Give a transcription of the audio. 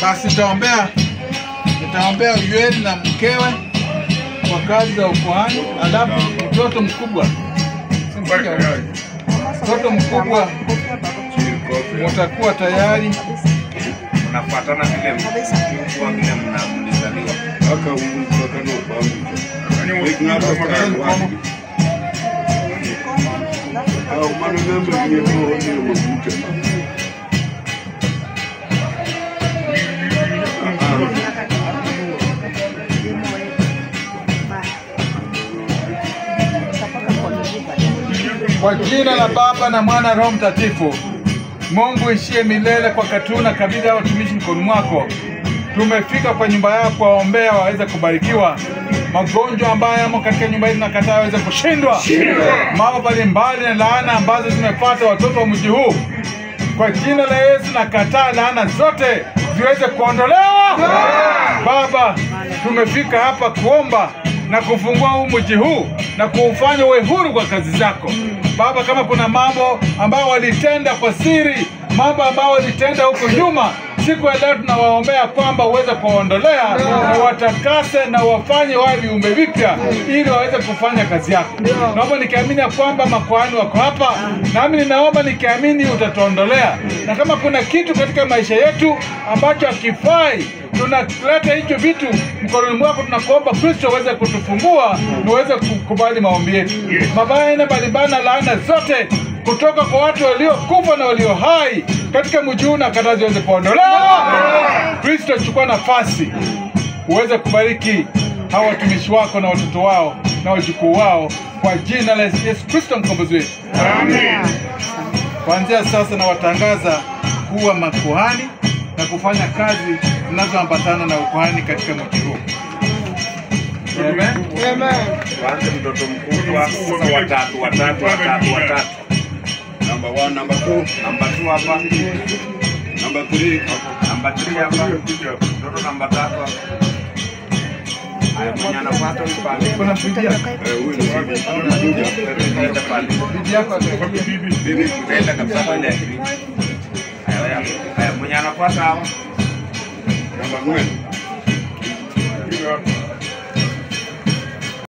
Basi nitaombea Yoweri na mkewe kwa kazi za ukuhani, alafu mtoto mkubwa watakuwa tayari. Unafuatana vile mkubwa vile mnamlizaliwa. Kwa jina la Baba na Mwana Roho Mtakatifu, Mungu ishie milele, kwa katuna kabidhi ya watumishi mkono mwako. Tumefika kwa nyumba yako kuwaombea waweze kubarikiwa. Magonjwa ambayo yamo katika nyumba hii tunakataa waweze kushindwa. Mambo mbalimbali na laana ambazo zimepata watoto wa mji huu, kwa jina la Yesu nakataa laana zote ziweze kuondolewa. Baba, tumefika hapa kuomba na kufungua huu mji huu na kuufanya uwe huru kwa kazi zako. Baba, kama kuna mambo ambayo walitenda kwa siri, mambo ambayo walitenda huko nyuma, siku ya leo tunawaombea kwamba uweze kuwaondolea na watakase na wafanye wawe viumbe vipya ili waweze kufanya kazi yako. Naomba nikiamini kwamba makuhani wako hapa, nami ninaomba nikiamini utatuondolea. Na kama kuna kitu katika maisha yetu ambacho hakifai, tunaleta hicho vitu mkononi mwako. Tunakuomba Kristo uweze kutufungua na uweze kukubali maombi yetu. Mabaya na mbalimbali na laana zote kutoka kwa watu waliokufa na walio hai katika mji huu na katazi waweze kuondolewa. Kristo, chukua nafasi uweze kubariki hawa watumishi wako na watoto wao na wajukuu wao, kwa jina la Yesu Kristo mkombozi wetu. Amen. Kuanzia sasa na watangaza kuwa makuhani na kufanya kazi zinazoambatana na ukuhani katika mji huu. Amen. Amen. Tuanze mtoto mkubwa sasa, watatu. Number 1, number 2, Number 2 hapa. number 3. Number 3 hapa. Mtoto number 3 hapa. Haya, mwenye anafuata huyu pale. Kuna bibi yako. Huyu ni bibi. Nenda pale. Bibi yako Bibi. Nenda kabisa pale. Haya, mwenye anafuata hapa. Number 9.